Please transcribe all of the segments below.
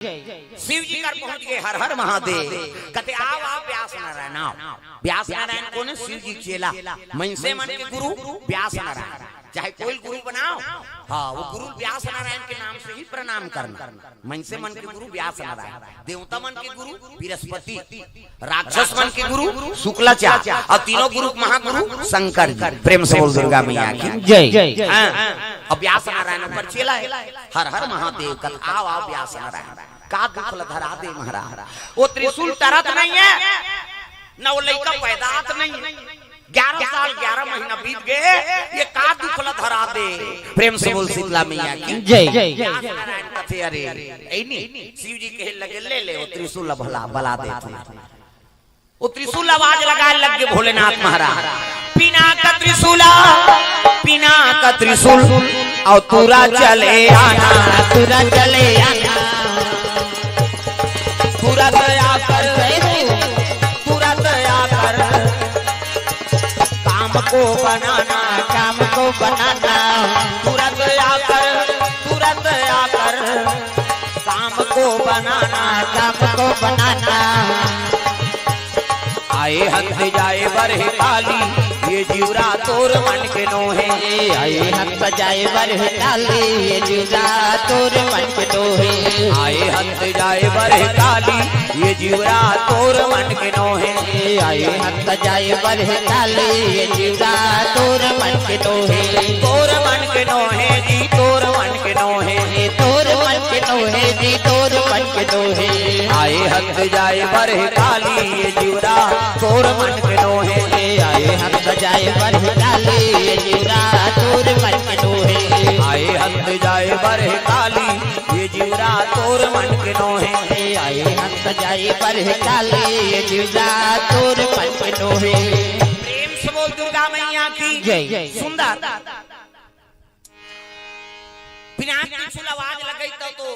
शिव जी कर पहुंच गए हर हर महादेव कहते आओ आओ व्यास नारायण आओ। व्यास नारायण कौन है? शिव जी चेला मन से मन के गुरु व्यास नारायण। चाहे कोई गुरु बनाओ, हाँ वो गुरु व्यास नारायण के नाम से ही प्रणाम करना। मन से मन के गुरु व्यास नारायण, देवता मन के गुरु बृहस्पति, राक्षस मन के गुरु शुक्लाचार्य और तीनों गुरु महागुरु शंकर जी। प्रेम से बोल दुर्गा मैया की जय। अब व्यास नारायण पर चेला है हर हर महादेव का आओ आओ व्यास नारायण का दुख धरा दे महाराज। वो त्रिशूल तरत नहीं है न वो लड़का पैदात नहीं है। 11 साल 11 महीना बीत गए, ये का दुख धरा दे। प्रेम से बोल शीतला मैया की जय। नारायण कथे अरे ऐनी शिव जी कहे लगे ले ले वो त्रिशूल भला बला दे। वो त्रिशूल आवाज लगाए लग गए भोलेनाथ महाराज। पीना का त्रिशूला पीना का त्रिशूल और तुरा चले आना, तुरा चले आना, पूरा दया कर, पूरा दया कर, काम को बनाना, काम को बनाना, पूरा दया कर, पूरा दया कर, काम को बनाना, काम को बनाना। आए हंस जाए बरहे काली ये जीवरा तोर मन के नोहे। आए हंस जाए बरहे काली ये जीवरा तोर मन के नोहे। आए हंस जाए बरहे काली ये जीवरा तोर मन के नोहे। आए हंस जाए बरहे काली ये जीवरा तोर मन के नोहे। तोर मन के नोहे जी, तोर मन के नोहे, तोर मन के नोहे जी, तोर मन के नोहे। आए हंस जाए बरहे काली ये जीवरा तोर मन के नोहे। आए हंस जाए बरहे काली ये जीवरा तोर मन के नोहे। आए हंस जाए बरहे काली ये जीवरा तोर मन के नोहे। आए हंस जाए बरहे काली ये जीवरा तोर मन के नोहे। प्रेम से बोल दुर्गा मैया की जय। सुंदर बिना त्रिशूल आवाज लगाई तो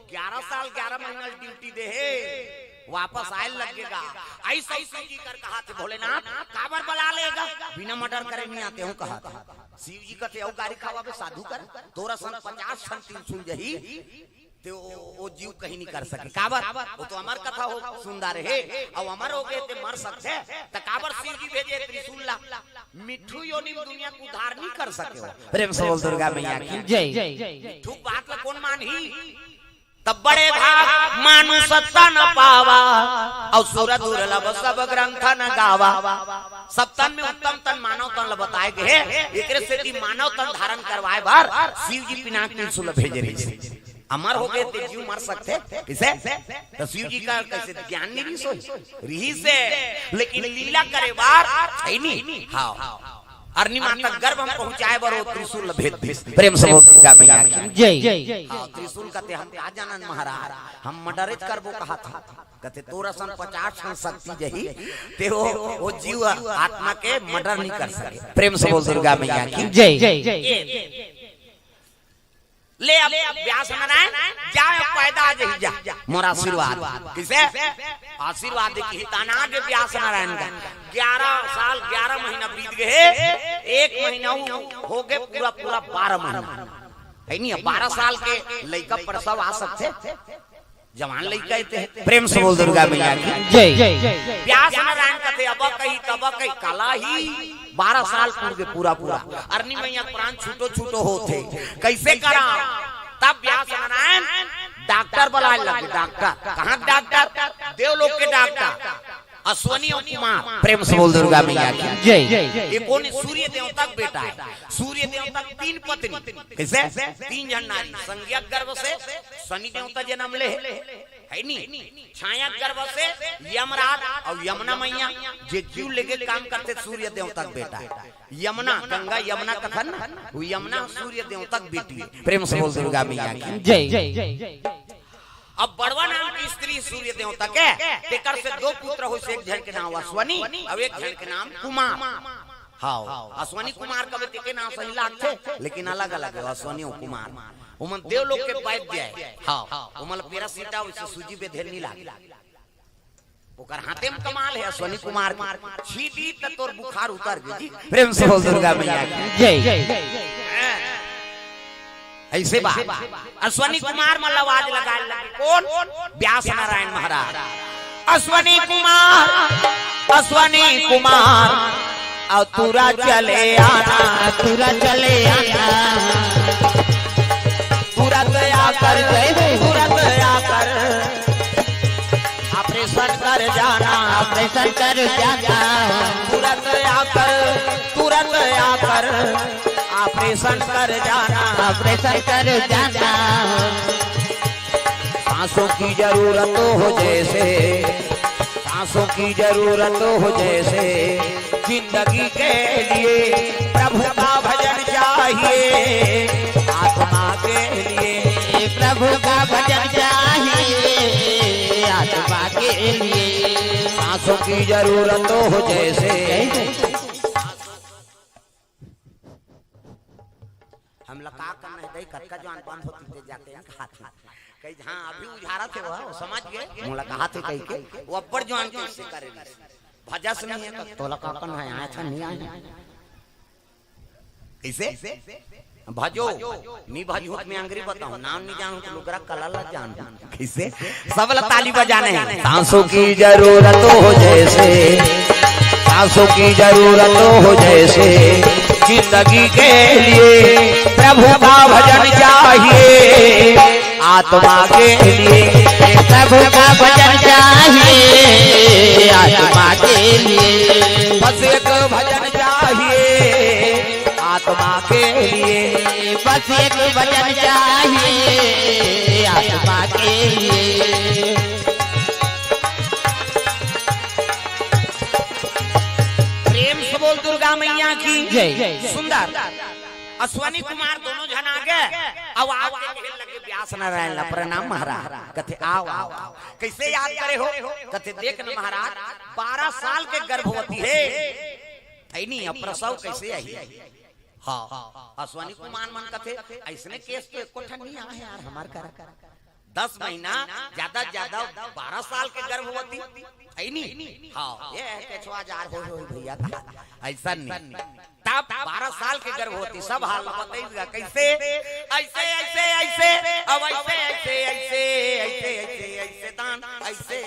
11 साल 11 महीना ड्यूटी दे है वापस आए लगेगा। ऐसा शिव जी कर कहा थे भोलेनाथ काबर बला लेगा बिना मर्डर करे नहीं आते हूँ कहा था। शिव जी कहते औ गाड़ी खावा पे साधु कर तोरा सन 50 सन त्रिशूल जही तो वो जीव कहीं नहीं कर सके काबर। वो तो अमर कथा हो सुंदर है और अमर हो गए थे मर सकते तो काबर शिव जी भेजे त्रिशूल ला मिठू योनि दुनिया को उद्धार नहीं कर सके। प्रेम से बोल दुर्गा मैया की जय। ठीक बात में कौन मानी तब बड़े भाग मानु सत्ता न पावा और सुर दुर्लभ सब ग्रंथ न गावा। सब तन में उत्तम तन मानव तन बताए गए एक से कि मानव तन धारण करवाए बार शिव जी पिनाक त्रिशूल भेजे रही। अमर हो गए थे जीव मर सकते किसे तो शिव जी का कैसे ज्ञान नहीं रही से लेकिन लीला करे बार है नहीं। हाँ अरनिमा तक गर्भ हम पहुंचाए बरो त्रिशूल भेद। प्रेम से बोल मैया की जय। त्रिशूल कहते हम आजानंद महाराज हम मर्डरेज करबो कहा था कहते तोरा सन 50 सन शक्ति जही ते वो जीव आत्मा के मर्डर नहीं कर सके। प्रेम से बोल दुर्गा मैया की जय। ले अब व्यास नारायण जाए पैदा जही जा मोरा आशीर्वाद किसे आशीर्वाद की ताना के व्यास नारायण का 11 साल 11 महीना बीत गए, 1 महीना हो गए पूरा पूरा 12 महीना है नहीं। 12 साल के लड़का प्रसव आ सकते जवान लड़का थे। प्रेम से बोल दुर्गा मैया की जय। व्यास नारायण कहते अब कही तब कही कला ही 12 साल पूरा पूरा अरनी मैया प्राण छूटो छूटो होते कैसे करा। तब व्यास नारायण डॉक्टर बुलाए लगे। डॉक्टर कहाँ डॉक्टर देवलोक के डॉक्टर अश्वनी और कुमार। प्रेम से बोल दुर्गा मैया की जय। ये कौन सूर्य देवता का बेटा है। सूर्य देवता की 3 पत्नी कैसे 3 जन नारी संज्ञा गर्भ से शनि देवता जन्म ले है नहीं। छाया गर्भ से यमराज और यमुना मैया जे जीव लेके काम करते सूर्य देवता का बेटा है। यमुना गंगा यमुना कथन वो यमुना सूर्य देवता की बेटी है। प्रेम से बोल दुर्गा मैया की जय। अब बड़वा नाम की स्त्री सूर्य देवता के तेकर से 2 पुत्र हो से एक जन के नाम अश्वनी और एक जन के नाम कुमार। हाँ अश्वनी कुमार का बेटे के नाम सही लागते लेकिन अलग अलग है अश्वनी और कुमार। उमन देवलोक के बैठ जाए। हाँ उमल पेरा सीटा उससे सूजी पे धेर नहीं लागे ओकर हाथे में कमाल है अश्वनी कुमार छीटी त तोर बुखार उतर गई। प्रेम से बोल दुर्गा मैया की जय। ऐसे बा अश्वनी कुमार मतलब आवाज लगाए लगे कौन व्यास नारायण महाराज अश्वनी कुमार और तुरा चले आना तुरंत आकर ऑपरेशन कर जाना तुरंत आकर ऑपरेशन कर जाना सांसों की जरूरत हो जैसे जिंदगी के लिए प्रभु का भजन चाहिए आत्मा के लिए प्रभु का भजन चाहिए आत्मा के लिए सांसों की जरूरत हो जैसे हम लोग का करना है कटका जवान बंद होते जाते हैं हाथ कहीं हाँ अभी उजारा थे वो समझ गए मुलाकात है कहीं के वो अब्बर जवान कैसे करेगी भजस नहीं है तो लका करना है अच्छा नहीं आए कैसे भजो नी भजो में अंग्रेजी बताऊं नाम नहीं जानूं तो लोगरा कलर जान कैसे सब ताली बजाने हैं सांसों की जरूरत हो जैसे जिंदगी के लिए प्रभु का भजन चाहिए आत्मा के लिए प्रभु का भजन चाहिए आत्मा के लिए बस एक भजन चाहिए आत्मा के लिए बस एक भजन चाहिए आत्मा के लिए प्रेम से बोल दुर्गा मैया की जय सुंदर अश्वनी कुमार दोनों जन आगे अब खेल लगे व्यास नारायण ला प्रणाम महाराज कथे आओ कैसे याद करे हो कथे देख न महाराज 12 साल के गर्भवती है नहीं अब प्रसव कैसे आई हाँ अश्वनी कुमार मन कथे ऐसने केस तो एको नहीं आए यार हमार कर 10 महीना ज्यादा 12 साल के गर्भवती है नहीं हाँ ये केछवा जार हो भैया ऐसा नहीं तब 12 साल के गर्भवती सब हाल बताइएगा कैसे ऐसे अब ऐसे दान ऐसे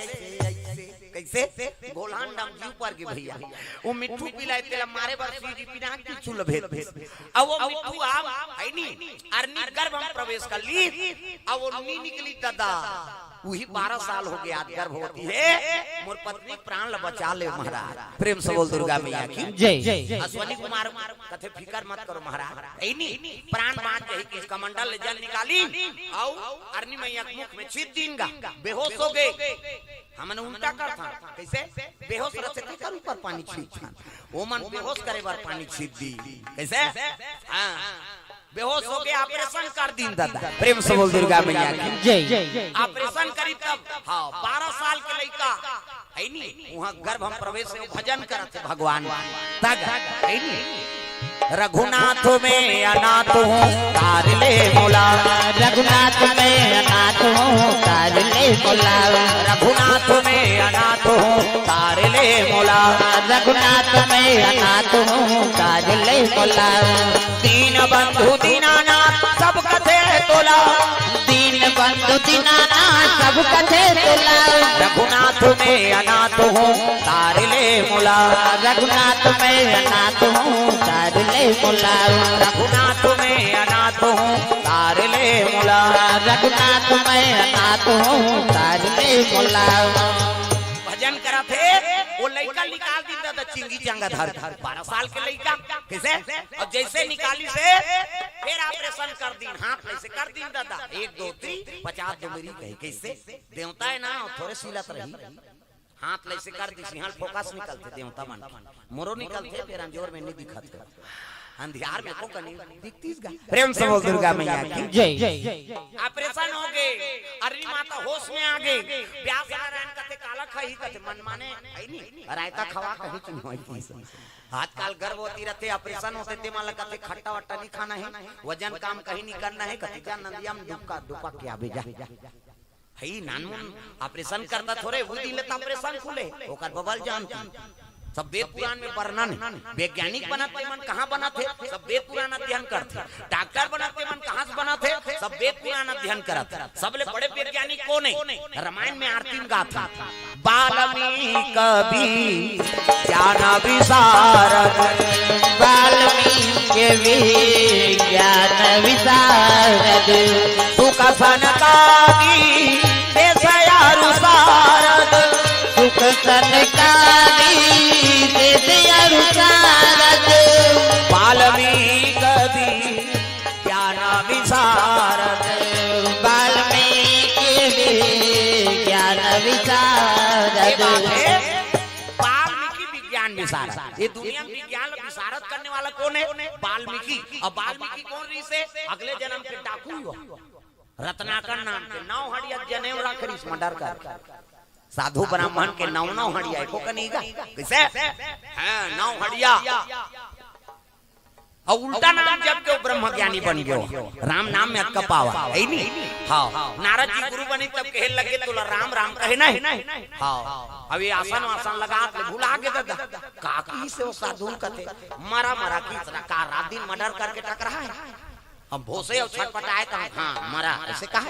कैसे गोलान डम जी ऊपर के भैया वो मिट्टू पिलाए तेला मारे बार जी पिना की चुल भेद अब वो मिट्टू आव है नी अरनी गर्भ हम प्रवेश कर ली अब वो नी निकली दादा वही 12 साल हो गया गर्भवती है मोर पत्नी प्राण ल बचा ले महाराज प्रेम से बोल दुर्गा मैया की जय अश्वनी कुमार कथे फिकर मत करो महाराज ऐनी प्राण बांध के कि कमंडल ले जल निकाली आओ अरनी मैया के मुख में छीट दीनगा बेहोश हो गए हमने उल्टा कर था कैसे बेहोश रहते कर ऊपर पानी छीट वो मन बेहोश करे बार पानी छीट दी कैसे हां बेहोश हो गया ऑपरेशन कर दीन दादा प्रेम से बोल दुर्गा मैया की जय ऑपरेशन करी तब हां 12 साल के लड़का है नी वहां गर्भ हम प्रवेश से भजन करते भगवान तक है नी रघुनाथ में अनाथ हूँ तार ले मोला रघुनाथ में अनाथ हूँ तार ले मोला रघुनाथ में अनाथ हूँ तार ले मोला रघुनाथ में अनाथ हूँ तार ले मोला दीन बंधु दीनानाथ सब कथे तोला दीन बंधु दीनानाथ सब कथे तोला रघुनाथ में अनाथ हूँ तार ले मोला रघुनाथ में अनाथ हूँ तार ले मोला रघुनाथ में अनाथ हूँ तार ले मोला रघुनाथ में अनाथ हूँ तार ले मोला भजन करा थे वो लड़का निकाल दी दादा चिंगी चंगा धर 12 साल के लड़का कैसे और जैसे निकाली से फिर ऑपरेशन कर दी हाथ ऐसे कर दी दादा 1 2 3 50 दो मेरी कहे कैसे देवता है ना थोड़े सीलत रही हाथ ऐसे कर दी सिंहल फोकस निकलते देवता मन मोरो निकलते फिर अंजोर में नहीं दिखते अंधियार में को कनी दिखतीस गा प्रेम से बोल दुर्गा मैया की जय ऑपरेशन हो गए अरनी माता होश में आ गई व्यास नारायण कथे काला खही कथे मन माने है नी रायता खवा कही चुन होई आजकल गर्भवती रहते ऑपरेशन होते ते माला कथे खट्टा वट्टा नहीं खाना है वजन काम कहीं नहीं करना है कथे जा नंदिया में दुपा क्या भेजा है नानमुन ऑपरेशन करता थोड़े वो दिन ले ऑपरेशन खुले ओकर बबल जानती सब वेद पुराण में वर्णन है। वैज्ञानिक बनाते मन कहाँ बना थे, सब वेद पुराण अध्ययन करते। डॉक्टर बनाते मन कहाँ से बना थे, सब वेद पुराण अध्ययन करते। सबले बड़े वैज्ञानिक कौन है? रामायण में आरती गाथा वाल्मीकि कवि ज्ञान विशारद, वाल्मीकि ज्ञान विशारद, सुख सनकादि देश अनुसारद, सुख सनकादि देश अनुसारद, वाल्मीकि कवि ज्ञान विशारद, वाल्मीकि ज्ञान विशारद। वाल्मीकि विज्ञान विशारद। ये दुनिया में विज्ञान विशारद करने वाला कौन है? वाल्मीकि। अब वाल्मीकि कौन रही से? अगले जन्म के डाकू हुआ, रत्नाकर नाम के 9 हड़िया जनेऊ रखरीस मर्डर कर। साधु ब्राह्मण के 9 हड़िया को कनीगा कैसे? हाँ 9 हड़िया। और उल्टा नाम जब के ब्रह्म ज्ञानी बन गयो, राम नाम में अक्का पावा है नहीं। हाँ नारद जी गुरु बनी तब कहे लगे तुला राम राम कहे ना। हाँ अभी आसन वासन लगा भूला के दादा काकी से वो साधु कथे मरा मरा की का रात दिन मर्डर करके टकरा है। हम भोसे और छटपटाए तो हाँ मरा ऐसे कहा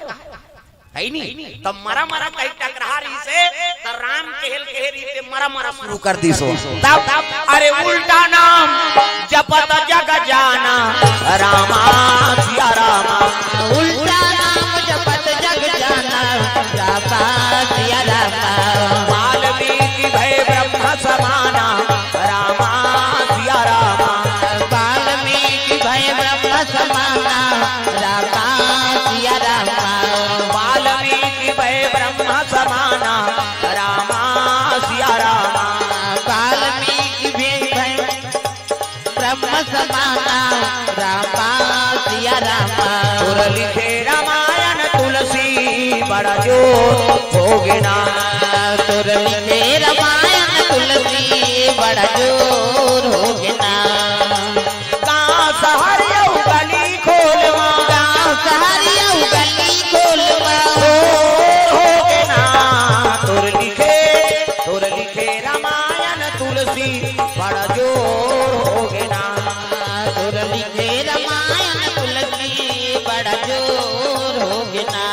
है नहीं। तब मरा मरा कहीं टकरा रही से तो राम कहल कहे रही से मरा मरा शुरू कर दी सो। तब अरे उल्टा नाम जपत जग जाना रामा सिया रामा, उल्टा नाम जपत जग जाना रामा सिया रामा, वाल्मीकि भय ब्रह्म समाना रामा सिया रामा, वाल्मीकि भय ब्रह्म समाना रामा सिया रामा, वाल्मीकि भय ब्रह्म समाना रामा सिया रामा, वाल्मीकि भय ब्रह्म समाना रामा सिया रामा। सुर लिखे रामायण तुलसी बड़ा जो होगे ना, सुर लिखे रामायण तुलसी बड़ा जोर होगे ना, गाँव सहरिया गली खोलवा, गाँव सहरिया गली खोलवा, होगे ना। सुर लिखे रामायण तुलसी बड़ा जो होगे ना, सुर लिखे रामायण तुलसी बड़ा जोर होगे ना,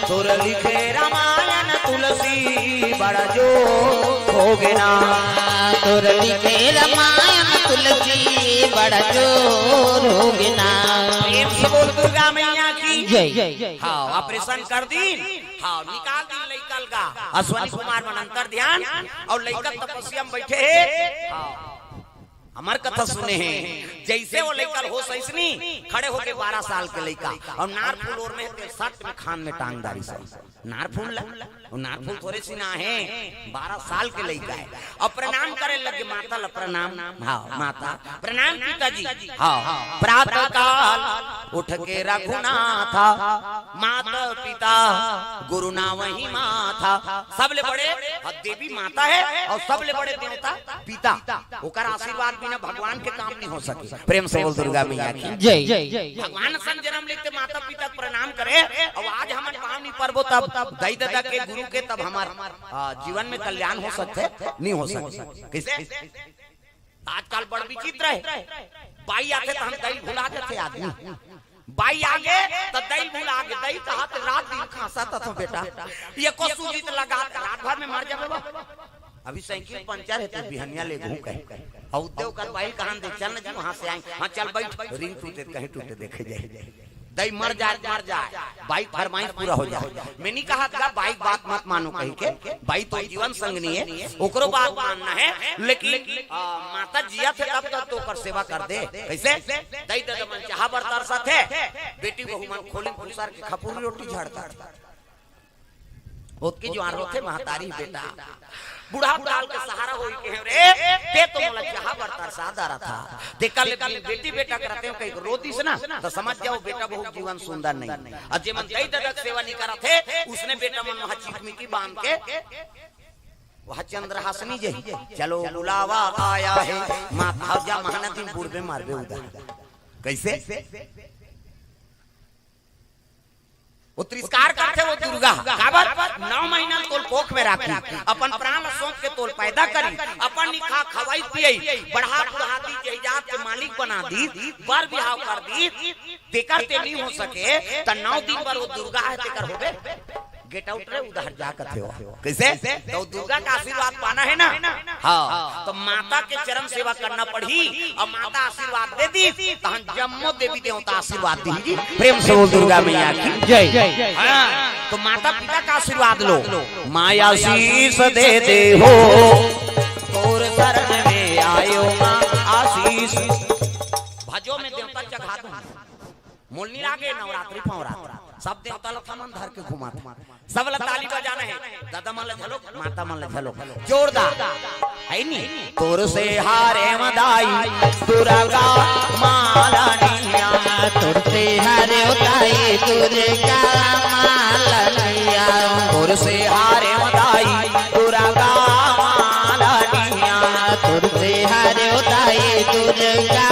सुर लिखे रामायण तुलसी बड़ा जो होगे ना, सुर लिखे रामायण तुलसी बड़ा जोर होगे ना। प्रेम से बोल दुर्गा मैया की जय। हाँ ऑपरेशन कर दी, हाँ निकाल दी लइकल का अश्वनी कुमार मनंतर ध्यान और लइकल तपस्या में बैठे हैं। हाँ हमार कथा सुने हैं जैसे वो लइकल हो सैसनी खड़े होके 12 साल के लइका और नार फूल और में सट में खान में टांगदारी से नार फूल थोड़े सी ना है 12 साल के लइका है। और प्रणाम करे लगे माता ला प्रणाम। हाँ माता प्रणाम पिताजी। हाँ प्रातः काल उठ के रघुनाथा माता पिता गुरु ना वही माथा, सबले बड़े देवी माता है और सबले बड़े देवता पिता, ओकर आशीर्वाद बिना भगवान के काम नहीं हो सके। प्रेम से बोल दुर्गा मैया की जय। भगवान सन जन्म लेते माता पिता प्रणाम करे और आज हमारे पावनी पर्व तब दाई दादा के गुरु के तब हमारे जीवन में कल्याण हो सकते नहीं हो सकते। कैसे आजकल बड़ विचित्र है, बाई आते तो हम दही भुला देते आदमी, बाई आगे तो दही भुला आगे दही कहा रात दिन खासा था बेटा ये को सूजित लगा रात भर में मर जावे। अभी साइकिल पंचर है तो बिहनिया ले घूम कहे और देव कर बाई कहां देख चल ना जी वहां से आए। हाँ चल बैठ रिंग टूटे कहीं टूटे देखे जाए दही मर जाए बाइक फरमाइश पूरा हो जाए। मैंने कहा था बाइक बात मत मानो कहीं के, बाई तो जीवन संगनी है ओकरो बात मानना है, लेकिन माता जिया थे तब तक तो ओकर सेवा कर दे। कैसे दही दादा मन चाह बरतर साथे बेटी को मन खोली पुसार के खपूरी रोटी झाड़ता ओतकी जो आरो थे महतारी बेटा बुढ़ा डाल के सहारा होई के रे ते तो मोला चाह बरतर सादारा था देखल बेटी बेटा करते हो कहीं रोती से ना तो समझ जाओ बेटा बहुत जीवन सुंदर नहीं। और जे मन दई दादा सेवा नहीं करा थे उसने बेटा मन वहां चिकमी की बांध के वह चंद्रहासनी जही चलो बुलावा आया है माता जा महानदी पूर्व में मारबे उधर कैसे वो तिरस्कार करते वो दुर्गा काबर 9 महीना तोल कोख में राखी, अपन प्राण सोच के तोल पैदा करी, अपन निखा खवाई पियई, बढ़ा बढ़ा दी जहिजात के मालिक बना दी, बर बिहाव कर दी, तेकर ते नहीं हो सके त 9 दिन पर वो दुर्गा है तेकर होबे गेट आउट रे उधर जा कथे हो कैसे तो दुर्गा का आशीर्वाद पाना है ना। हाँ तो माता के चरण सेवा करना पड़ी और माता आशीर्वाद दे दी तो हम जम्मो देवी देवता आशीर्वाद दी। प्रेम से बोल दुर्गा मैया की जय। हाँ तो माता पिता का आशीर्वाद लो, माया शीश दे दे हो तोर शरण में आयो मां आशीष। भजो में देवता चढ़ा दूं मोलनी लागे नवरात्रि पौरात्रि सब देवता लोग मन धर के घुमा सब ताली बजाना है, दादा मन झलो माता मन झलो जोरदार है नी। तोर से हारे मदाई दुर्गा मालनिया, तोर से हारे उताई दुर्गा मालनिया, तोर से हारे मदाई दुर्गा मालनिया, तोर से हारे उताई दुर्गा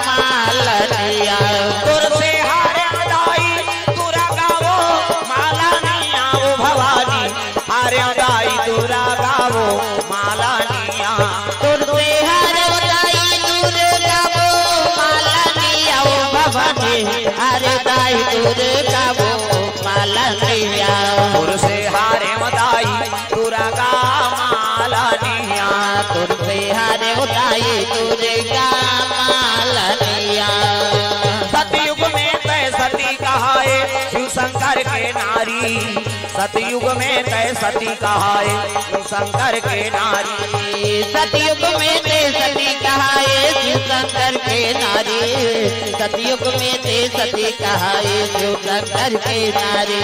मालनिया, तोर से हारे मदाई दुर्गा वो मालनिया वो भवानी हारे मदाई दुर्गा वो मालनिया, तोर से हारे उताई दुर्गा वो मालनिया वो भवानी हारे उताई दुर्गा वो मालनिया, तोर से हारे मदाई दुर्गा मालनिया, तोर से हारे उताई दुर्गा मालनिया। सतयुग में तय सती कहाए शिव शंकर के नारी, सतयुग में तय सती कहाए शिव शंकर के नारी, सतयुग में ते सती कहाए शिव शंकर के नारी, सतयुग में ते सती कहाए शिव शंकर के नारी,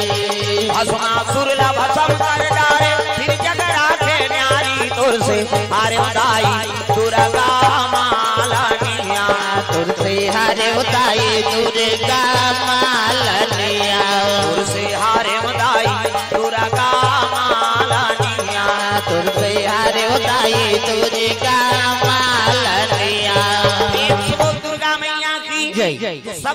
भस्मासुर ला भस्म कर डारे फिर जग राखे न्यारी, तोर से हारे मदाई दुर्गा मालनिया, तोर से हारे उताई दुर्गा मालनिया, तोर से हारे मदाई दुर्गा मालनिया, तोर से हारे उताई दुर्गा मालनिया। दुर्गा मैया की जय। सब